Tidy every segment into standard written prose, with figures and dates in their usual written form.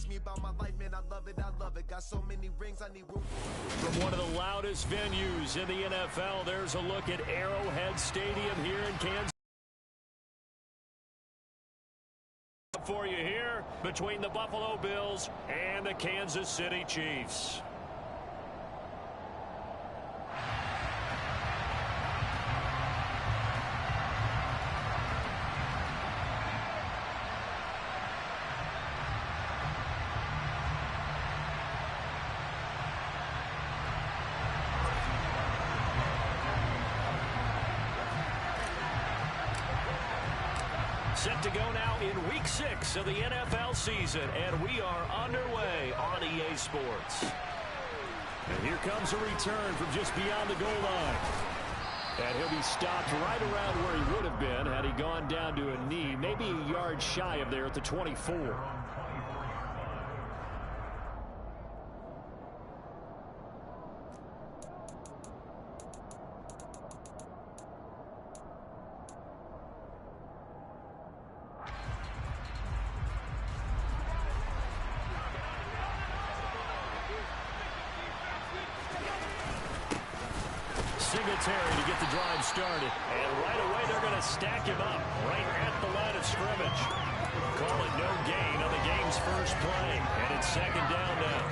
ask me about my life, man, I love it, got so many rings, I need room. From one of the loudest venues in the NFL, there's a look at Arrowhead Stadium here in Kansas. For you here between the Buffalo Bills and the Kansas City Chiefs. Set to go now in Week 6 of the NFL season, and we are underway on EA Sports. And here comes a return from just beyond the goal line. And he'll be stopped right around where he would have been had he gone down to a knee, maybe a yard shy of there at the 24. Singletary to get the drive started. And right away, they're going to stack him up right at the line of scrimmage. Call it no gain on the game's first play. And it's second down now.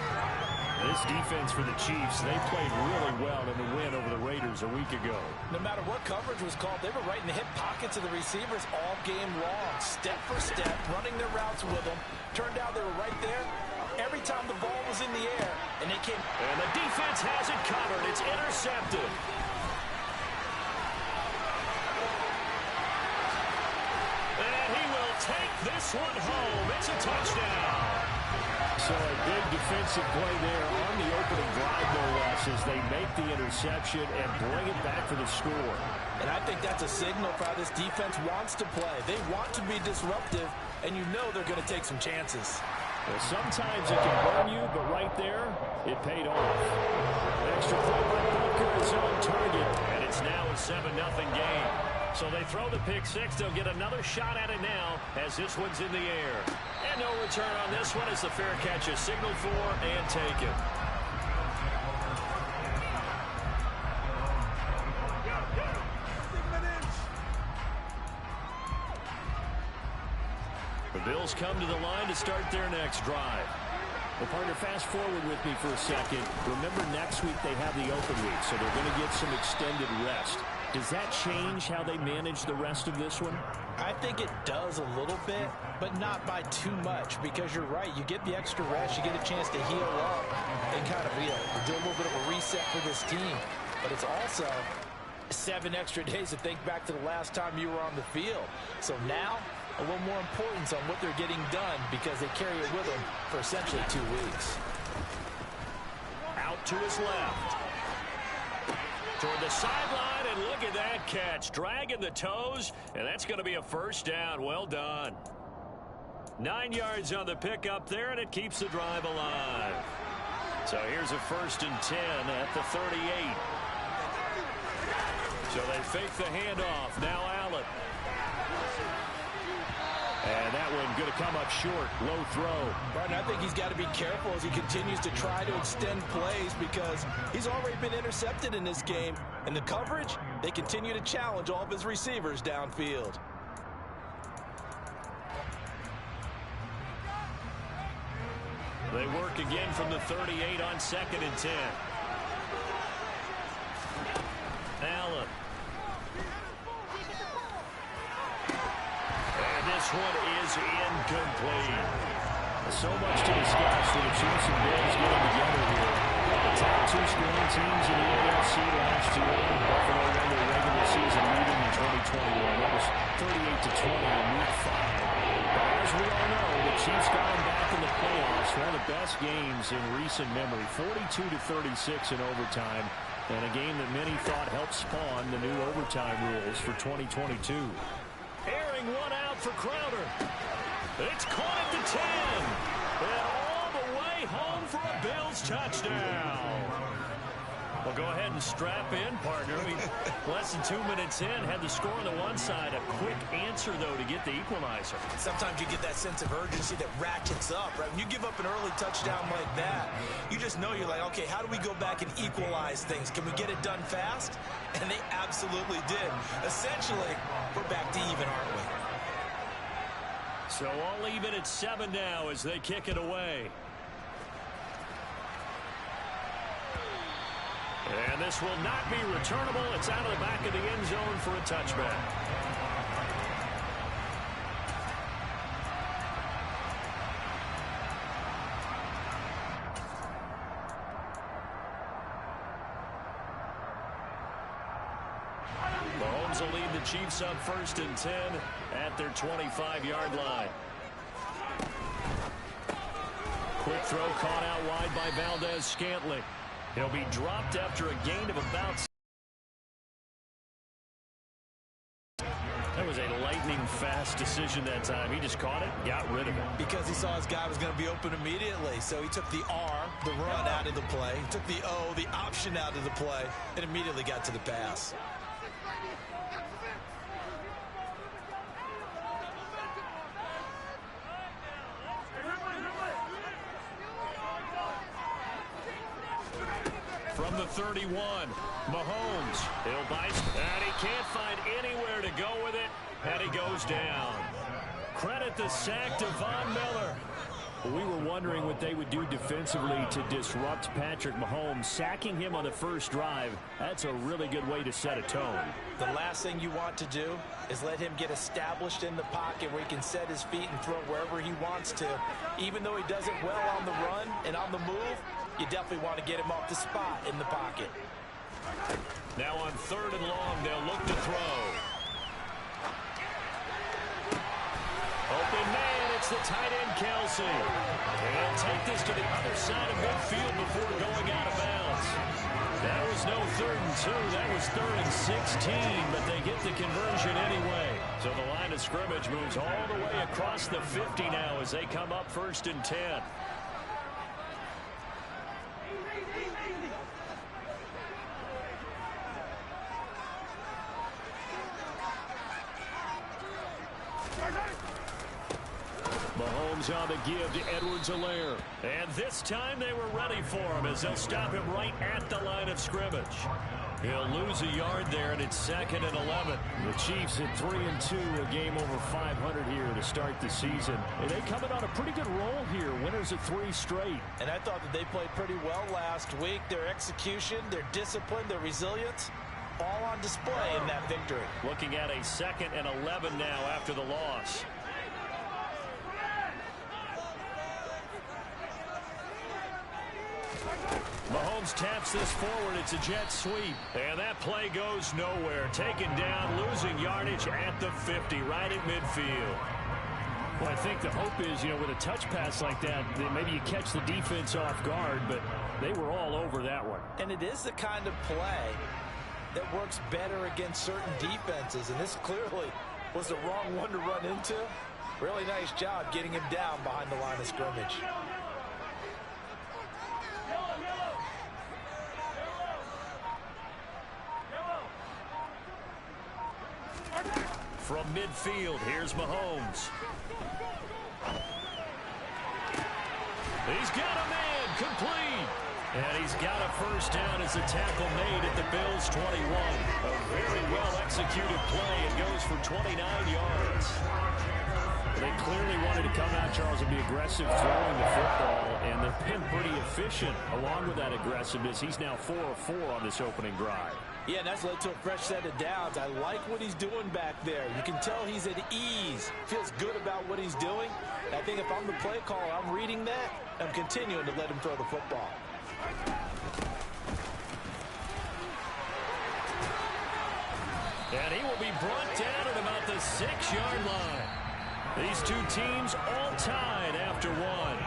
This defense for the Chiefs, they played really well in the win over the Raiders a week ago. No matter what coverage was called, they were right in the hip pockets of the receivers all game long. Step for step, running their routes with them. Turned out they were right there every time the ball was in the air. And they came. And the defense has it covered. It's intercepted. Take this one home. It's a touchdown. So a big defensive play there on the opening drive, no less, as they make the interception and bring it back for the score. And I think that's a signal for how this defense wants to play. They want to be disruptive, and you know they're going to take some chances. Well, sometimes it can burn you, but right there, it paid off. Extra play by Booker is on target, and it's now a 7-0 game. So they throw the pick six. They'll get another shot at it now as this one's in the air. And no return on this one as the fair catch is signaled for and taken. The Bills come to the line to start their next drive. Well, partner, fast forward with me for a second. Remember, next week they have the open week, so they're going to get some extended rest. Does that change how they manage the rest of this one? I think it does a little bit, but not by too much, because you're right. You get the extra rest. You get a chance to heal up and kind of do a little bit of a reset for this team. But it's also 7 extra days to think back to the last time you were on the field. So now, a little more importance on what they're getting done because they carry it with them for essentially 2 weeks. Out to his left. Toward the sideline, and look at that catch. Dragging the toes, and that's going to be a first down. Well done. 9 yards on the pickup there, and it keeps the drive alive. So here's a 1st and 10 at the 38. So they fake the handoff. Now Allen. And that one going to come up short. Low throw. Barton, I think he's got to be careful as he continues to try to extend plays because he's already been intercepted in this game. And the coverage, they continue to challenge all of his receivers downfield. They work again from the 38 on 2nd and 10. Allen. This one is incomplete. So much to discuss for the Chiefs and Bills getting together here. The top 2 scoring teams in the AFC last year. Buffalo won their regular season meeting in 2021. That was 38-20 in Week 5. But as we all know, the Chiefs got them back in the playoffs. One of the best games in recent memory. 42-36 in overtime. And a game that many thought helped spawn the new overtime rules for 2022. Airing one out for Crowder. It's caught at the 10. And all the way home for a Bills touchdown. Well, go ahead and strap in, partner. I mean, less than 2 minutes in, had the score on the one side. A quick answer, though, to get the equalizer. Sometimes you get that sense of urgency that ratchets up, right? When you give up an early touchdown like that, you just know you're like, okay, how do we go back and equalize things? Can we get it done fast? And they absolutely did. Essentially, we're back to even, aren't we? So all even at 7 now as they kick it away. And this will not be returnable. It's out of the back of the end zone for a touchback. Mahomes will lead the Chiefs up 1st and 10 at their 25-yard line. Quick throw caught out wide by Valdez-Scantling. He'll be dropped after a gain of about. That was a lightning-fast decision that time. He just caught it, got rid of it. Because he saw his guy was going to be open immediately. So he took the R, the run, out of the play. He took the O, the option, out of the play, and immediately got to the pass. From the 31, Mahomes. He'll bite, and he can't find anywhere to go with it, and he goes down. Credit the sack to Von Miller. We were wondering what they would do defensively to disrupt Patrick Mahomes. Sacking him on the first drive, that's a really good way to set a tone. The last thing you want to do is let him get established in the pocket where he can set his feet and throw wherever he wants to. Even though he does it well on the run and on the move, you definitely want to get him off the spot in the pocket. Now on 3rd and long, they'll look to throw. Open man, it's the tight end, Kelsey. He'll take this to the other side of midfield before going out of bounds. That was no 3rd and 2. That was 3rd and 16, but they get the conversion anyway. So the line of scrimmage moves all the way across the 50 now as they come up 1st and 10. Mahomes on the give to Edwards-Helaire. And this time they were ready for him as they'll stop him right at the line of scrimmage. He'll lose a yard there, and it's 2nd and 11. The Chiefs at 3-2, a game over 500 here to start the season. And they coming on a pretty good roll here, winners of 3 straight. And I thought that they played pretty well last week. Their execution, their discipline, their resilience, all on display in that victory. Looking at a 2nd and 11 now after the loss. Mahomes taps this forward. It's a jet sweep. And that play goes nowhere. Taken down, losing yardage at the 50, right at midfield. Well, I think the hope is, with a touch pass like that maybe you catch the defense off guard, but they were all over that one. And it is the kind of play that works better against certain defenses. And this clearly was the wrong one to run into. Really nice job getting him down behind the line of scrimmage. From midfield, here's Mahomes. He's got a man, complete. And he's got a first down as a tackle made at the Bills' 21. A very well-executed play. It goes for 29 yards. They clearly wanted to come out, Charles, and be aggressive throwing the football, and they've been pretty efficient along with that aggressiveness. He's now 4 of 4 on this opening drive. Yeah, and that's led to a fresh set of downs. I like what he's doing back there. You can tell he's at ease, feels good about what he's doing. I think if I'm the play caller, I'm reading that, I'm continuing to let him throw the football. And he will be brought down at about the 6-yard line. These two teams all tied after one.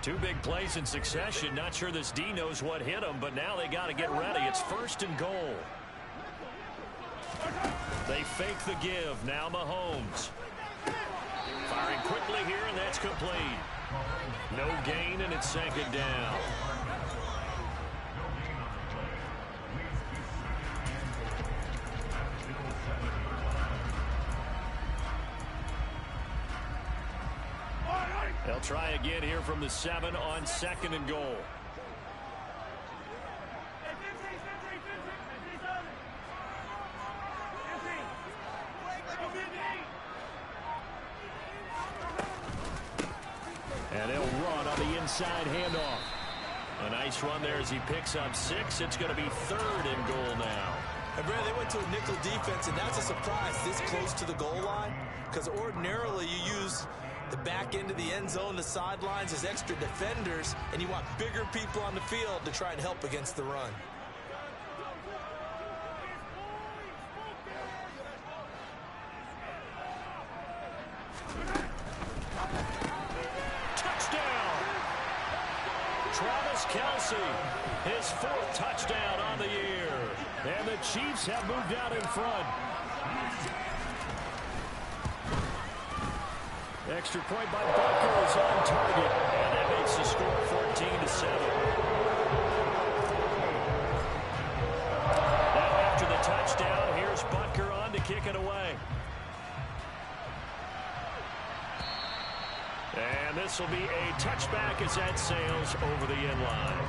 Two big plays in succession. Not sure this D knows what hit him, but now they got to get ready. It's 1st and goal. They fake the give. Now Mahomes. Firing quickly here, and that's complete. No gain, and it's 2nd down. They'll try again here from the 7 on 2nd and goal. And they'll run on the inside handoff. A nice run there as he picks up 6. It's going to be 3rd and goal now. And Brad, they went to a nickel defense, and that's a surprise this close to the goal line, because ordinarily you use the back end of the end zone, the sidelines as extra defenders, and you want bigger people on the field to try and help against the run. His 4th touchdown on the year. And the Chiefs have moved out in front. Extra point by Butker is on target. And that makes the score 14-7. Now after the touchdown, here's Butker on to kick it away. And this will be a touchback as that sails over the end line.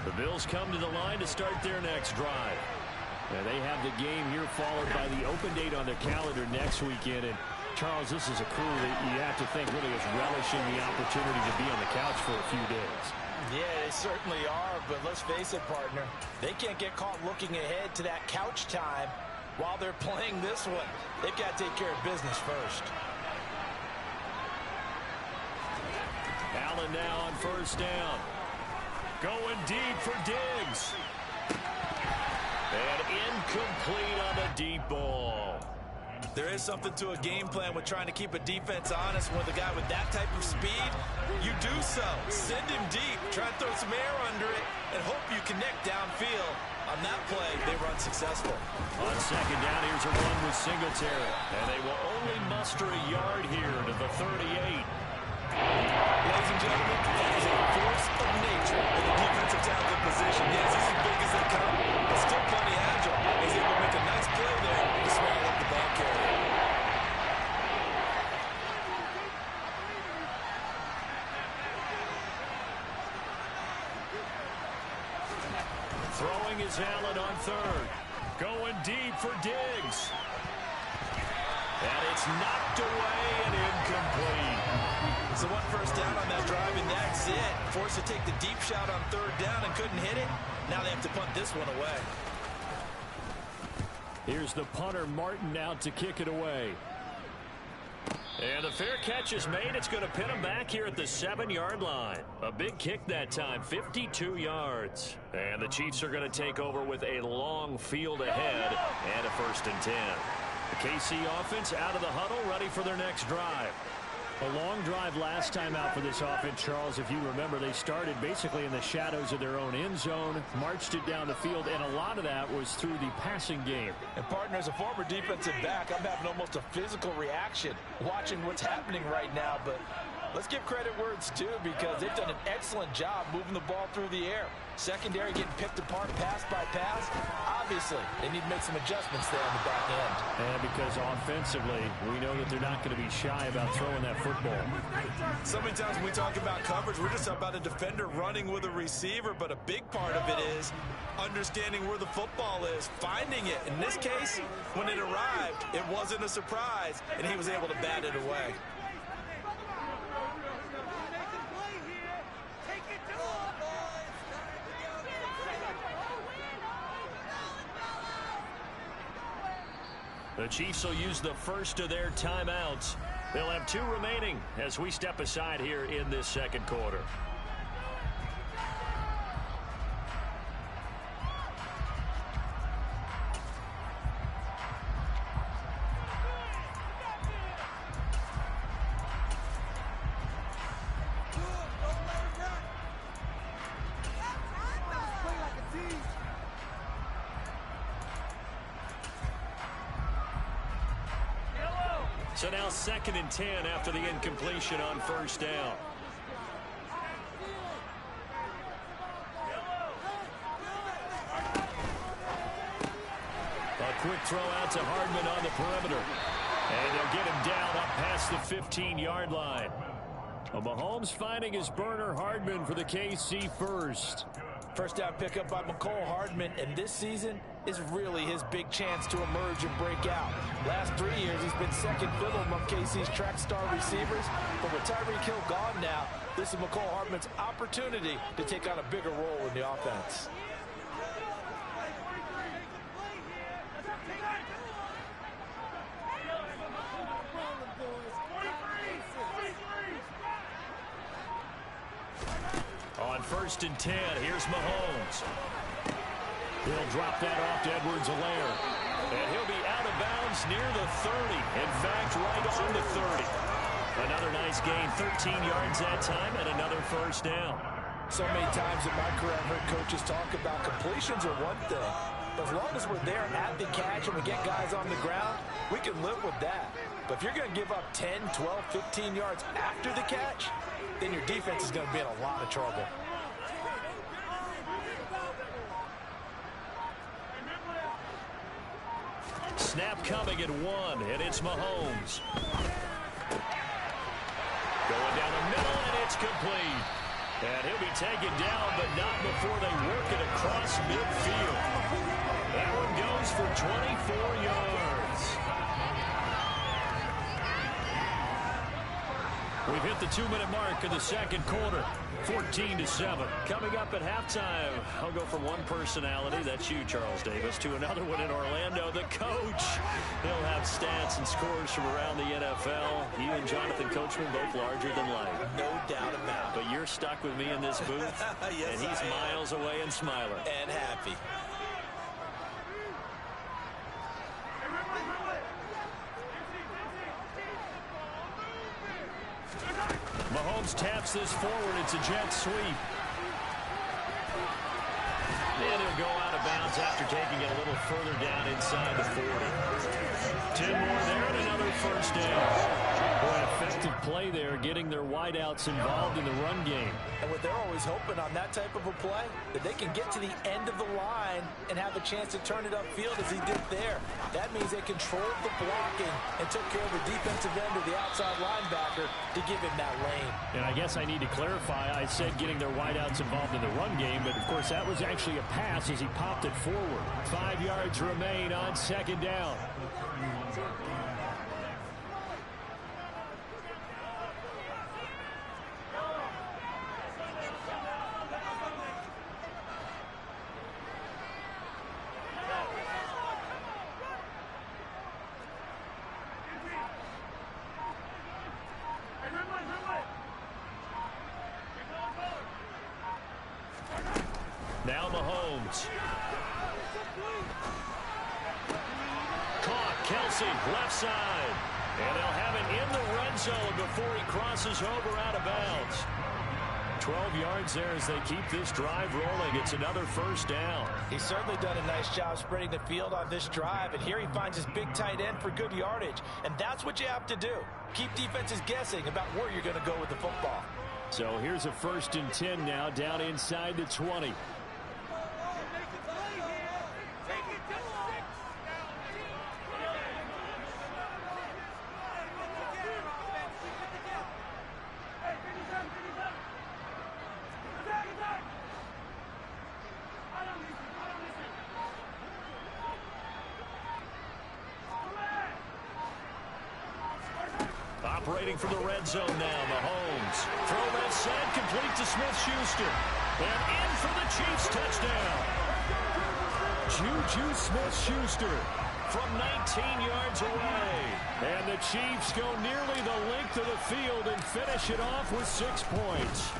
The Bills come to the line to start their next drive. And they have the game here followed by the open date on their calendar next weekend. And Charles, this is a crew that you have to think really is relishing the opportunity to be on the couch for a few days. Yeah, they certainly are, but let's face it, partner. They can't get caught looking ahead to that couch time while they're playing this one. They've got to take care of business first. Allen now on 1st down. Going deep for Diggs. And incomplete on the deep ball. There is something to a game plan with trying to keep a defense honest. With a guy with that type of speed, you do so. Send him deep. Try to throw some air under it and hope you connect downfield. On that play, they run successful. On 2nd down, here's a run with Singletary. And they will only muster a yard here to the 38. Ladies and gentlemen, that is a force of nature in the defensive tackle position. Yes, he's as big as they come, but still plenty agile. He's able to make a nice play there to swallow up the ball carrier. Throwing is Allen on 3rd. Going deep for Diggs. And it's knocked away and incomplete. So 1 first down on that drive, and that's it. Forced to take the deep shot on 3rd down and couldn't hit it. Now they have to punt this one away. Here's the punter, Martin, out to kick it away. And the fair catch is made. It's going to pin him back here at the 7-yard line. A big kick that time, 52 yards. And the Chiefs are going to take over with a long field ahead and a 1st and 10. The KC offense out of the huddle, ready for their next drive. A long drive last time out for this offense, Charles. If you remember, they started basically in the shadows of their own end zone, marched it down the field, and a lot of that was through the passing game. And partner, as a former defensive back, I'm having almost a physical reaction watching what's happening right now. But let's give credit where it's due, because they've done an excellent job moving the ball through the air. Secondary getting picked apart pass by pass. Obviously, they need to make some adjustments there on the back end. And because offensively, we know that they're not going to be shy about throwing that football. So many times when we talk about coverage, we're just about a defender running with a receiver, but a big part of it is understanding where the football is, finding it. In this case, when it arrived, it wasn't a surprise, and he was able to bat it away. The Chiefs will use the first of their timeouts. They'll have 2 remaining as we step aside here in this 2nd quarter. So now 2nd and 10 after the incompletion on first down. A quick throw out to Hardman on the perimeter. And they'll get him down up past the 15-yard line. Well, Mahomes finding his burner, Hardman, for the KC first. First down pickup by McCole Hardman, and this season is really his big chance to emerge and break out. Last 3 years, he's been second fiddle among KC's track star receivers, but with Tyreek Hill gone now, this is McCole Hardman's opportunity to take on a bigger role in the offense. On 1st and 10, here's Mahomes. He'll drop that off to Edwards-Helaire. And he'll be out of bounds near the 30. In fact, right on the 30. Another nice gain, 13 yards that time, and another first down. So many times in my career, I've heard coaches talk about completions are one thing. But as long as we're there at the catch and we get guys on the ground, we can live with that. But if you're going to give up 10, 12, 15 yards after the catch, then your defense is going to be in a lot of trouble. Snap coming at 1, and it's Mahomes. Going down the middle, and it's complete. And he'll be taken down, but not before they work it across midfield. That one goes for 24 yards. We've hit the 2-minute mark of the second quarter. 14-7. Coming up at halftime, I'll go from one personality, that's you, Charles Davis, to another one in Orlando, the coach. He'll have stats and scores from around the NFL. You and Jonathan Coachman both larger than life. No doubt about it. But you're stuck with me in this booth, Yes, and he's miles away and smiling. And happy. Mahomes taps this forward. It's a jet sweep. And he'll go out of bounds after taking it a little further down inside the 40. 10 more there and another first down. Boy, effective play there, getting their wideouts involved in the run game. And what they're always hoping on that type of a play, that they can get to the end of the line and have a chance to turn it upfield as he did there. That means they controlled the blocking and took care of the defensive end or the outside linebacker to give him that lane. And I guess I need to clarify, I said getting their wideouts involved in the run game, but of course that was actually a pass as he popped it forward. 5 yards remain on second down. Now Mahomes. Caught, Kelsey, left side. And they'll have it in the red zone before he crosses over out of bounds. 12 yards there as they keep this drive rolling. It's another first down. He's certainly done a nice job spreading the field on this drive, and here he finds his big tight end for good yardage. And that's what you have to do. Keep defenses guessing about where you're going to go with the football. So here's a 1st and 10 now, down inside the 20. Operating from the red zone now, Mahomes. Throw left side, complete to Smith-Schuster. And in for the Chiefs touchdown. Juju Smith-Schuster from 19 yards away. And the Chiefs go nearly the length of the field and finish it off with 6 points.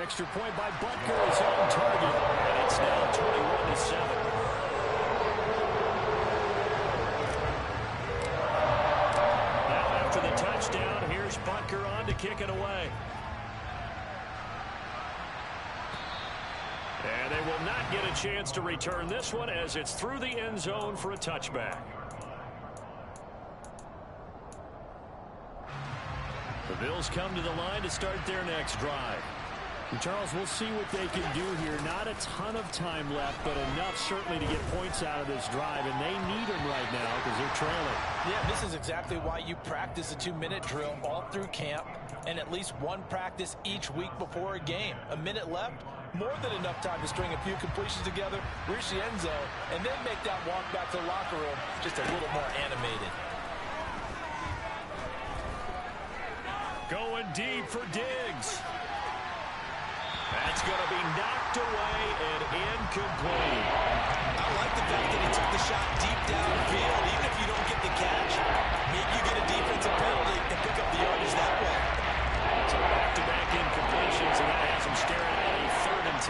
Extra point by Butker is on target. And it's now 21-7. After the touchdown, here's Butker on to kick it away. And they will not get a chance to return this one as it's through the end zone for a touchback. Bills come to the line to start their next drive. And Charles, we'll see what they can do here. Not a ton of time left, but enough certainly to get points out of this drive, and they need them right now because they're trailing. Yeah, this is exactly why you practice a 2-minute drill all through camp and at least one practice each week before a game. A minute left, more than enough time to string a few completions together, reach the end zone, and then make that walk back to the locker room just a little more animated. Going deep for Diggs. That's going to be knocked away and incomplete. I like the fact that he took the shot deep downfield. Even if you don't get the catch, maybe you get a defensive penalty and pick up the yardage that way. So back-to-back incompletions, and that has him staring at a 3rd and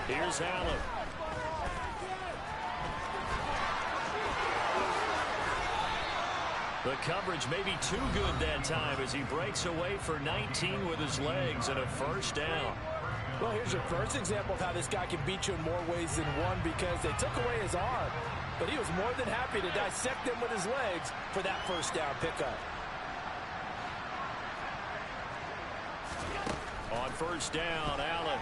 10. Here's Allen. The coverage may be too good that time as he breaks away for 19 with his legs and a 1st down. Well, here's your first example of how this guy can beat you in more ways than one, because they took away his arm, but he was more than happy to dissect them with his legs for that 1st down pickup. On 1st down, Allen.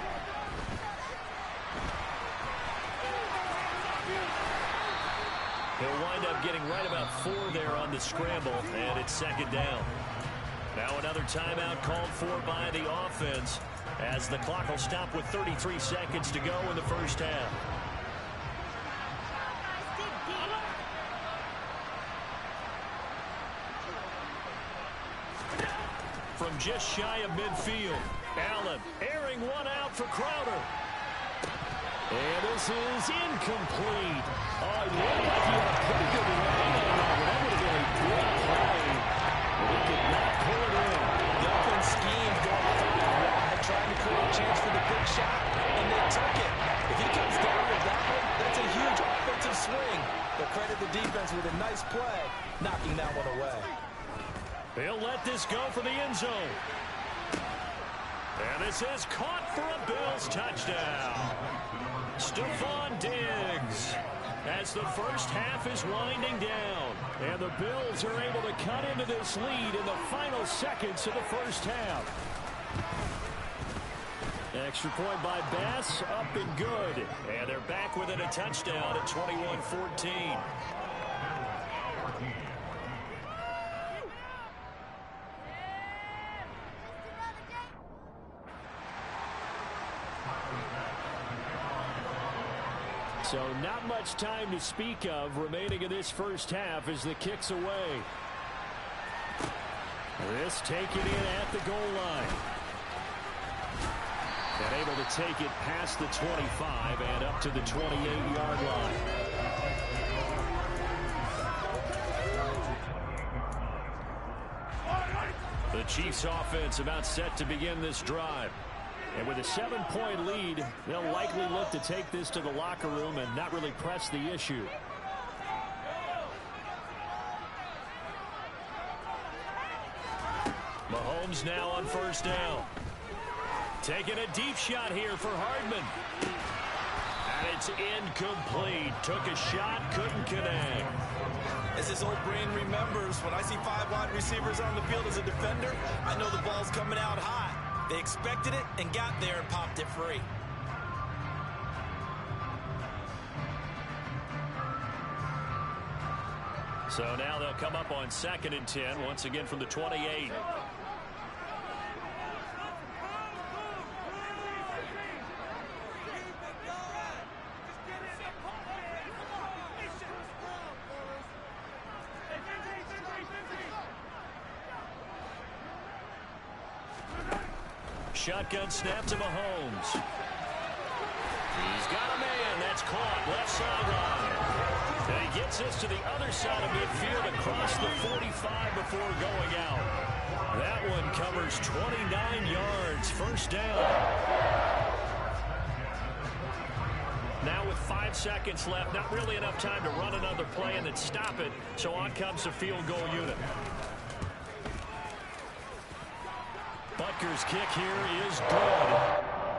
He'll wind up getting right about 4 there on the scramble, and it's 2nd down. Now another timeout called for by the offense as the clock will stop with 33 seconds to go in the 1st half. From just shy of midfield, Allen airing one out for Crowder. And this is incomplete. Oh, it looked like he had a pretty good line on that. That would have been a great play. But he did not pull it in. The open scheme going 5 wide, trying to create a chance for the big shot, and they took it. If he comes down with that one, that's a huge offensive swing. But credit the defense with a nice play, knocking that one away. He'll let this go for the end zone. And this is caught for a Bills touchdown. Stephon Diggs as the 1st half is winding down. And the Bills are able to cut into this lead in the final seconds of the 1st half. Extra point by Bass, up and good. And they're back within a touchdown at 21-14. So not much time to speak of remaining in this 1st half as the kick's away. This taken in at the goal line. And able to take it past the 25 and up to the 28-yard line. The Chiefs offense about set to begin this drive. And with a 7-point lead, they'll likely look to take this to the locker room and not really press the issue. Mahomes now on 1st down. Taking a deep shot here for Hardman. And it's incomplete. Took a shot, couldn't connect. As his old brain remembers, when I see 5 wide receivers on the field as a defender, I know the ball's coming out high. They expected it and got there and popped it free. So now they'll come up on 2nd and 10, once again from the 28. Shotgun snap to Mahomes. He's got a man. That's caught. Left sideline. And he gets this to the other side of midfield across the 45 before going out. That one covers 29 yards. 1st down. Now with 5 seconds left, not really enough time to run another play and then stop it. So on comes the field goal unit. Butker's kick here is good.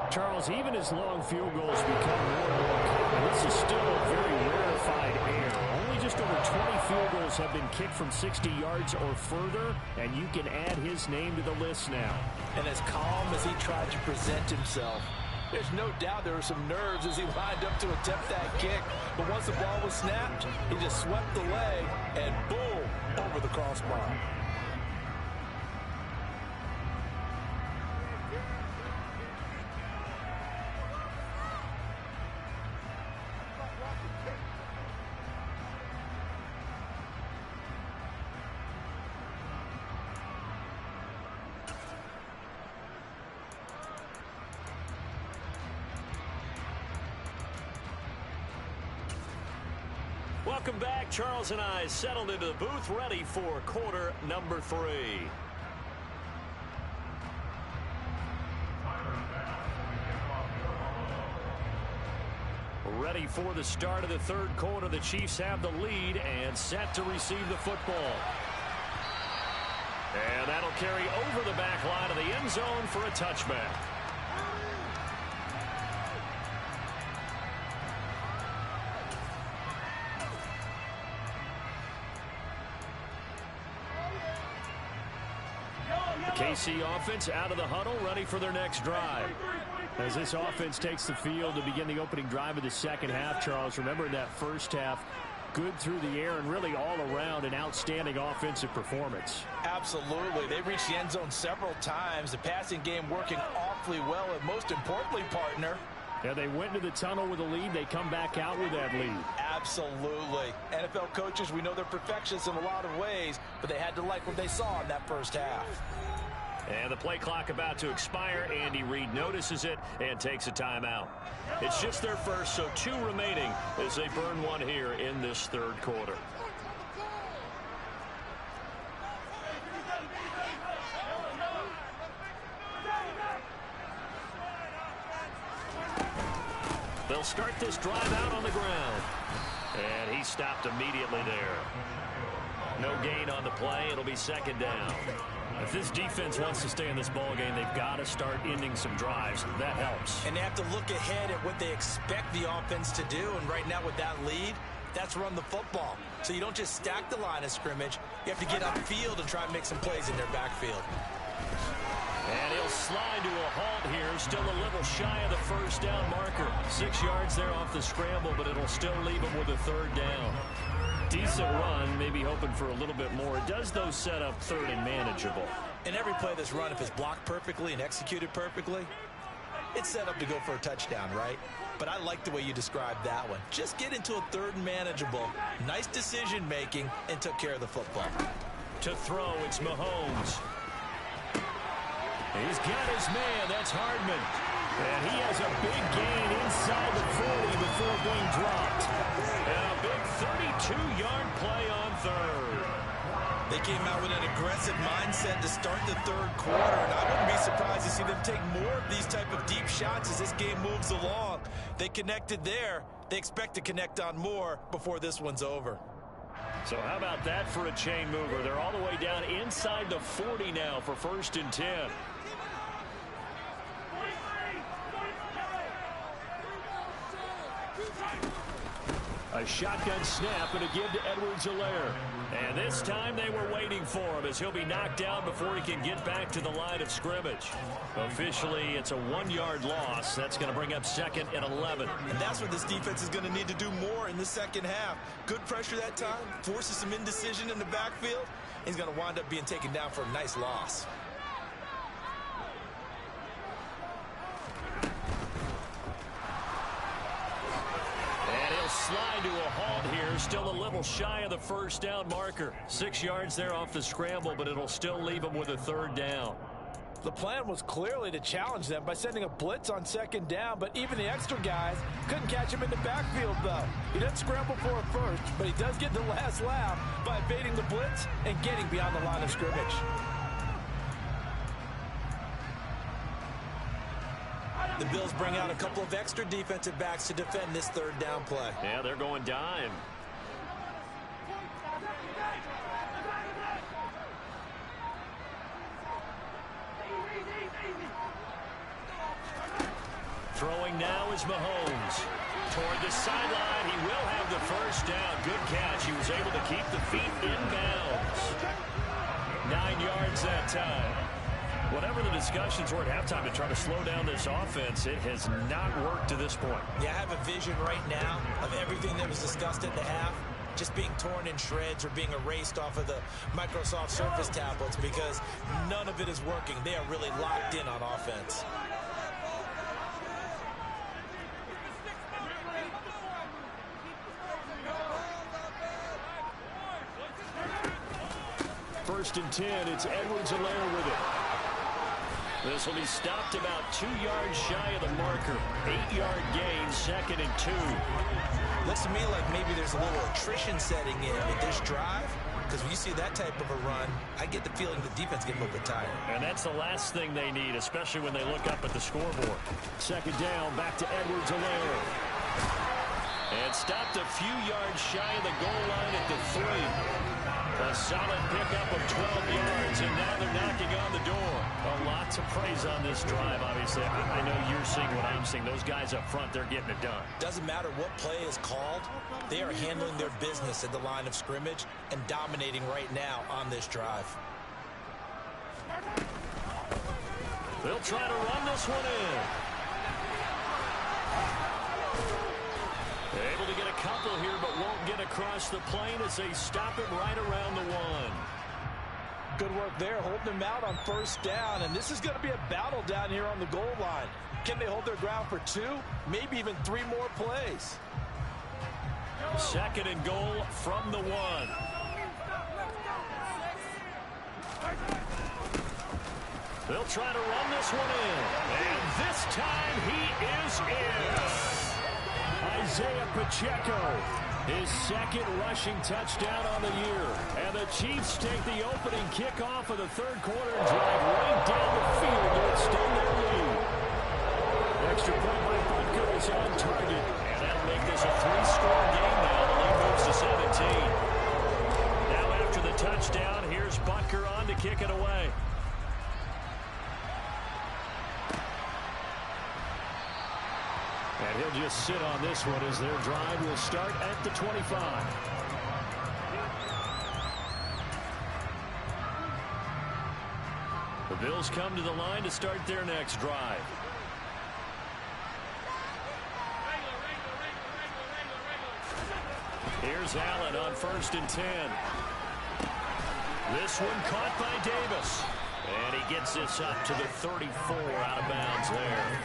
Charles, even as long field goals become more and more common, this is still a very rarefied air. Only just over 20 field goals balls have been kicked from 60 yards or further, and you can add his name to the list now. And as calm as he tried to present himself, there's no doubt there were some nerves as he lined up to attempt that kick. But once the ball was snapped, he just swept the leg and boom, over the crossbar. Welcome back. Charles and I settled into the booth, ready for quarter number 3. Ready for the start of the third quarter. The Chiefs have the lead and set to receive the football. And that'll carry over the back line of the end zone for a touchback. KC offense out of the huddle, ready for their next drive. As this offense takes the field to begin the opening drive of the second half, Charles, remember in that first half, good through the air and really all around an outstanding offensive performance. Absolutely. They reached the end zone several times. The passing game working awfully well, and most importantly, partner, yeah, they went into the tunnel with a lead. They come back out with that lead. Absolutely. NFL coaches, we know they're perfectionists in a lot of ways, but they had to like what they saw in that first half. And the play clock about to expire. Andy Reid notices it and takes a timeout. It's just their first, so 2 remaining as they burn one here in this third quarter. They'll start this drive out on the ground. And he stopped immediately there. No gain on the play. It'll be second down. If this defense wants to stay in this ballgame, they've got to start ending some drives. That helps. And they have to look ahead at what they expect the offense to do. And right now with that lead, that's run the football. So you don't just stack the line of scrimmage. You have to get upfield and try and make some plays in their backfield. And he'll slide to a halt here. Still a little shy of the first down marker. 6 yards there off the scramble, but it'll still leave him with a third down. Decent run, maybe hoping for a little bit more. It does, though, set up third and manageable. And every play that's run, if it's blocked perfectly and executed perfectly, it's set up to go for a touchdown, right? But I like the way you described that one. Just get into a third and manageable. Nice decision-making and took care of the football. To throw, it's Mahomes. He's got his man. That's Hardman. And he has a big gain inside the 40 before being dropped. And a big 32-yard play on third. They came out with an aggressive mindset to start the third quarter, and I wouldn't be surprised to see them take more of these type of deep shots as this game moves along. They connected there. They expect to connect on more before this one's over. So how about that for a chain mover? They're all the way down inside the 40 now for 1st and 10. A shotgun snap and a give to Edwards-Helaire. And this time they were waiting for him as he'll be knocked down before he can get back to the line of scrimmage. Officially, it's a 1-yard loss. That's going to bring up 2nd and 11. And that's what this defense is going to need to do more in the second half. Good pressure that time, forces some indecision in the backfield. He's going to wind up being taken down for a nice loss. Slide to a halt here. Still a little shy of the first down marker. 6 yards there off the scramble, but it'll still leave him with a third down. The plan was clearly to challenge them by sending a blitz on 2nd down, but even the extra guys couldn't catch him in the backfield, though. He doesn't scramble for a first, but he does get the last laugh by evading the blitz and getting beyond the line of scrimmage. The Bills bring out a couple of extra defensive backs to defend this third down play. Yeah, they're going dime. Throwing now is Mahomes. Toward the sideline, he will have the first down. Good catch. He was able to keep the feet in bounds. 9 yards that time. Whatever the discussions were at halftime to try to slow down this offense, it has not worked to this point. Yeah, I have a vision right now of everything that was discussed at the half just being torn in shreds or being erased off of the Microsoft Surface tablets because none of it is working. They are really locked in on offense. First and 10, it's Edwards-Helaire with it. This will be stopped about 2 yards shy of the marker. 8-yard gain, 2nd and 2. Looks to me like maybe there's a little attrition setting in with this drive, because when you see that type of a run, I get the feeling the defense gets a little bit tired. And that's the last thing they need, especially when they look up at the scoreboard. 2nd down, back to Edwards-Helaire. And stopped a few yards shy of the goal line at the 3. A solid pickup of 12 yards, and now they're knocking on the door. A lot to praise on this drive, obviously. I know you're seeing what I'm seeing. Those guys up front, they're getting it done. Doesn't matter what play is called. They are handling their business at the line of scrimmage and dominating right now on this drive. They'll try to run this one in. Able to get a couple here, but won't get across the plane as they stop it right around the 1. Good work there, holding them out on first down, and this is going to be a battle down here on the goal line. Can they hold their ground for 2, maybe even 3 more plays? 2nd and goal from the 1. They'll try to run this one in, and this time he is in. Isaiah Pacheco, his 2nd rushing touchdown on the year. And the Chiefs take the opening kickoff of the 3rd quarter and drive right down the field to extend their lead. Extra point by Butker is on target. And that'll make this a 3-score game now. The lead moves to 17. Now after the touchdown, here's Butker on to kick it away. And he'll just sit on this one as their drive will start at the 25. The Bills come to the line to start their next drive. Here's Allen on 1st and 10. This one caught by Davis. And he gets this up to the 34 out of bounds there.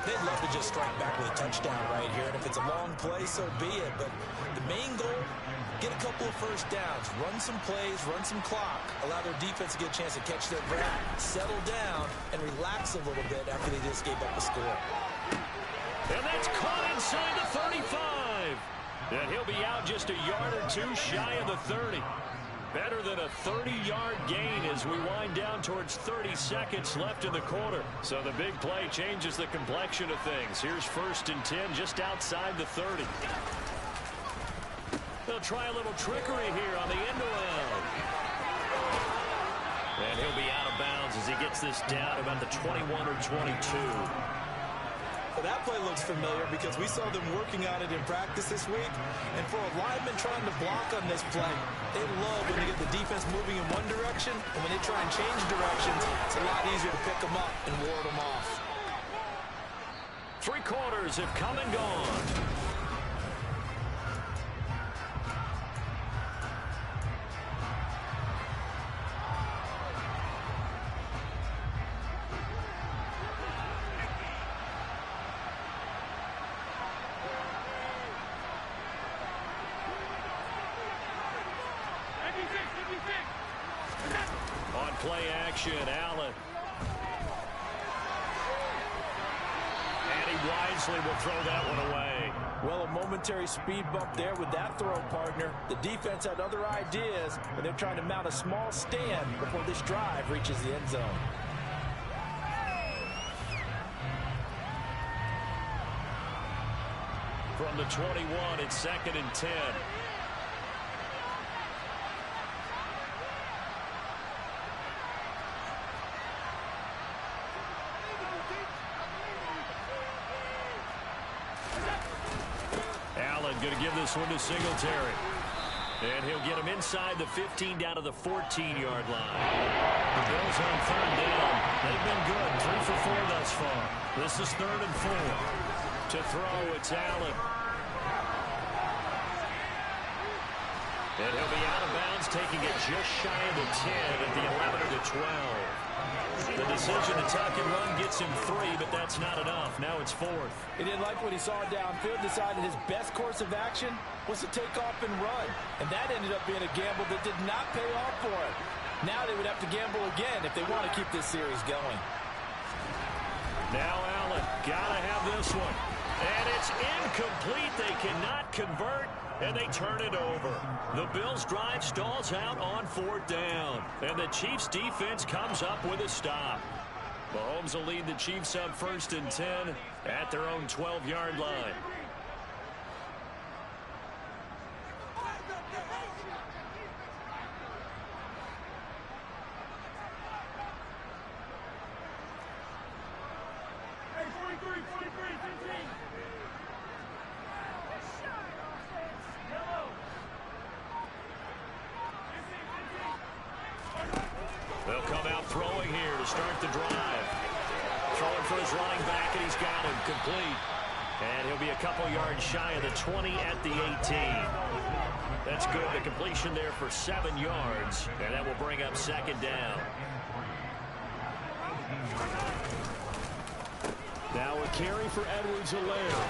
They'd love to just strike back with a touchdown right here, and if it's a long play, so be it. But the main goal, get a couple of first downs, run some plays, run some clock, allow their defense to get a chance to catch their breath, settle down, and relax a little bit after they just gave up the score. And that's caught inside the 35. And he'll be out just a yard or 2 shy of the 30. Better than a 30-yard gain as we wind down towards 30 seconds left in the quarter. So the big play changes the complexion of things. Here's 1st and 10 just outside the 30. They'll try a little trickery here on the end around. And he'll be out of bounds as he gets this down about the 21 or 22. Well, that play looks familiar because we saw them working on it in practice this week. And for a lineman trying to block on this play, they love when you get the defense moving in one direction. And when they try and change directions, it's a lot easier to pick them up and ward them off. 3 quarters have come and gone. On play action, Allen. And he wisely will throw that one away. Well, a momentary speed bump there with that throw, partner. The defense had other ideas, and they're trying to mount a small stand before this drive reaches the end zone. From the 21, it's 2nd and 10. going to give this one to Singletary. And he'll get him inside the 15 down to the 14-yard line. The Bills on third down. They've been good, 3 for 4 thus far. This is 3rd and 4. To throw, it's Allen. And he'll be out of bounds, taking it just shy of the 10 at the 11 or the 12. The decision to tuck and run gets him 3, but that's not enough. Now it's 4th. He didn't like what he saw downfield, decided his best course of action was to take off and run. And that ended up being a gamble that did not pay off for him. Now they would have to gamble again if they want to keep this series going. Now Allen, gotta have this one. And it's incomplete. They cannot convert, and they turn it over. The Bills' drive stalls out on 4th down, and the Chiefs' defense comes up with a stop. Mahomes will lead the Chiefs up 1st and 10 at their own 12-yard line. They'll come out throwing here to start the drive. Throwing for his running back, and he's got him complete. And he'll be a couple yards shy of the 20 at the 18. That's good. The completion there for 7 yards, and that will bring up 2nd down. Now a carry for Edwards-Helaire.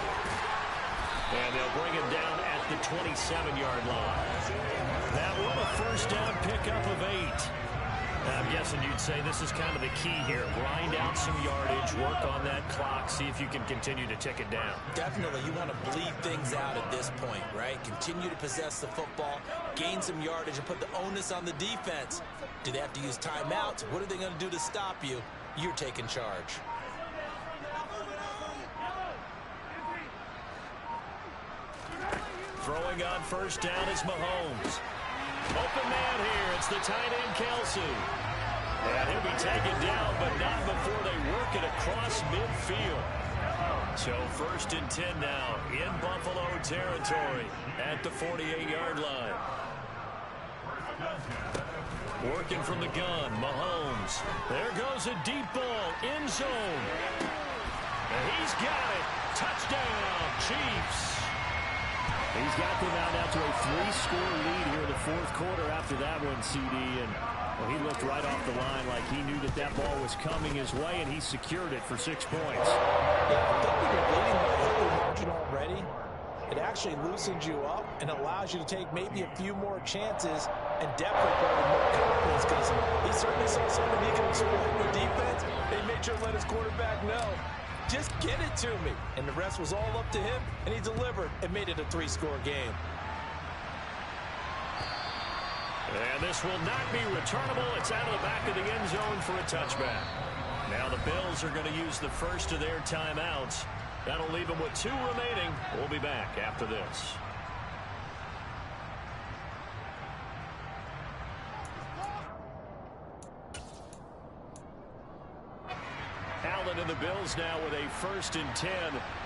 And they'll bring him down at the 27-yard line. That one a 1st down pickup of 8. I'm guessing you'd say this is kind of the key here. Grind out some yardage, work on that clock, see if you can continue to tick it down. Definitely, you want to bleed things out at this point, right? Continue to possess the football, gain some yardage, and put the onus on the defense. Do they have to use timeouts? What are they going to do to stop you? You're taking charge. Throwing on 1st down is Mahomes. Open man here. It's the tight end, Kelsey. And he'll be taken down, but not before they work it across midfield. So 1st and 10 now in Buffalo territory at the 48-yard line. Working from the gun, Mahomes. There goes a deep ball, end zone. And he's got it. Touchdown, Chiefs. He's got them out now to a 3-score lead here in the 4th quarter after that one, CD. And well, he looked right off the line like he knew that that ball was coming his way, and he secured it for 6 points. Yeah, I think when you're leading by equal margin already, it actually loosens you up and allows you to take maybe a few more chances and definitely build more confidence, because he certainly saw something he can exploit with defense. They made sure to let his quarterback know, just get it to me. And the rest was all up to him, and he delivered and made it a 3-score game. And this will not be returnable. It's out of the back of the end zone for a touchback. Now the Bills are going to use the first of their timeouts. That'll leave them with 2 remaining. We'll be back after this. Allen and the Bills now with a 1st and 10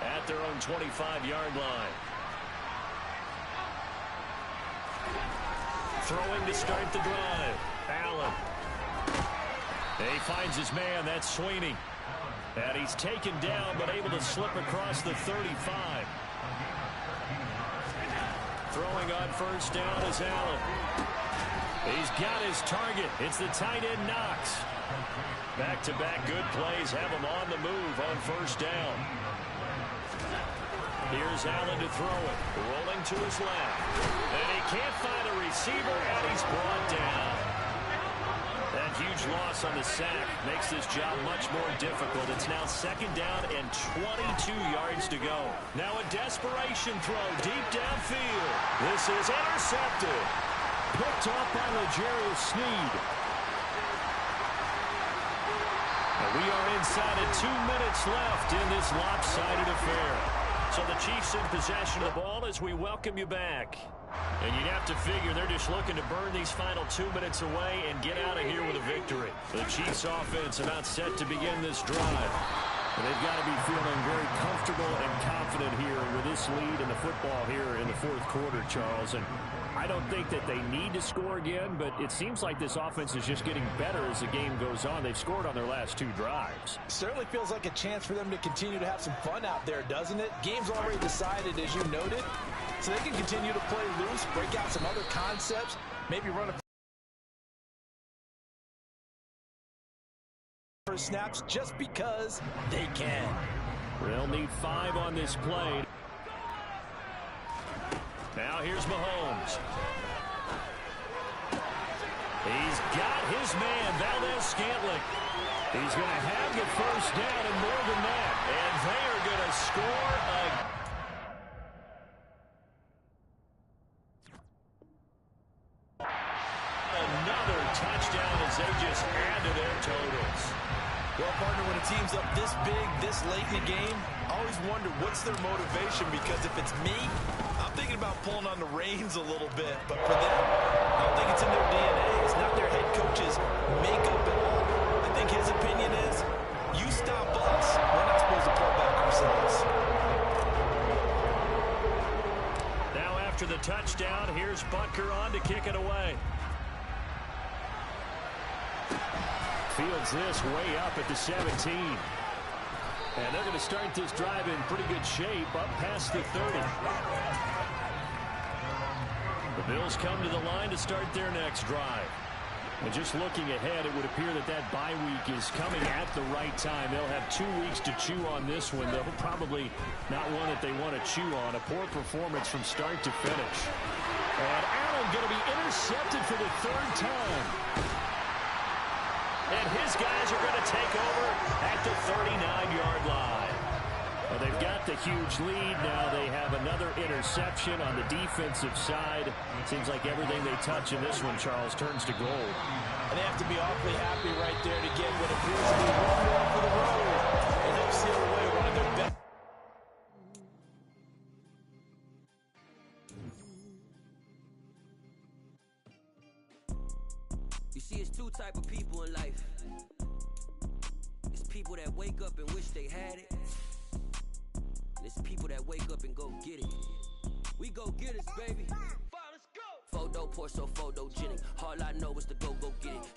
at their own 25-yard line. Throwing to start the drive. Allen. And he finds his man. That's Sweeney. And he's taken down, but able to slip across the 35. Throwing on 1st down is Allen. He's got his target. It's the tight end, Knox. Back-to-back good plays have him on the move on 1st down. Here's Allen to throw it. Rolling to his left. And he can't find a receiver, and he's brought down. That huge loss on the sack makes this job much more difficult. It's now 2nd down and 22 yards to go. Now a desperation throw deep downfield. This is intercepted. Picked off by L'Jarius Sneed. And we are inside of 2 minutes left in this lopsided affair. So the Chiefs in possession of the ball as we welcome you back. And you'd have to figure they're just looking to burn these final 2 minutes away and get out of here with a victory. The Chiefs offense about set to begin this drive. They've got to be feeling very comfortable and confident here with this lead in the football here in the fourth quarter, Charles. And I don't think that they need to score again, but it seems like this offense is just getting better as the game goes on. They've scored on their last 2 drives. Certainly feels like a chance for them to continue to have some fun out there, doesn't it? Game's already decided, as you noted, so they can continue to play loose, break out some other concepts, maybe run a snaps just because they can. They'll need 5 on this play. Now here's Mahomes. He's got his man, Valdez-Scantling. He's going to have the first down and more than that. And they are going to score another touchdown as they just add to their totals. Well, partner, when a team's up this big, this late in the game, I always wonder what's their motivation, because if it's me, I'm thinking about pulling on the reins a little bit. But for them, I don't think it's in their DNA. It's not their head coach's makeup at all. I think his opinion is, you stop us, we're not supposed to pull back ourselves. Now after the touchdown, here's Butker on to kick it away. Fields this way up at the 17. And they're going to start this drive in pretty good shape up past the 30. The Bills come to the line to start their next drive. And just looking ahead, it would appear that that bye week is coming at the right time. They'll have 2 weeks to chew on this one. They'll probably not one that they want to chew on. A poor performance from start to finish. And Allen going to be intercepted for the 3rd time. And his guys are going to take over at the 39-yard line. Well, they've got the huge lead. Now they have another interception on the defensive side. Seems like everything they touch in this one, Charles, turns to gold. And they have to be awfully happy right there to get what appears to be one more for the road. And help seal away one of their best. You see, it's 2 type of people in life. It's people that wake up and wish they had it. And it's people that wake up and go get it. We go get it, baby. Let's go. Photo, pour so photogenic. All I know is to go get it.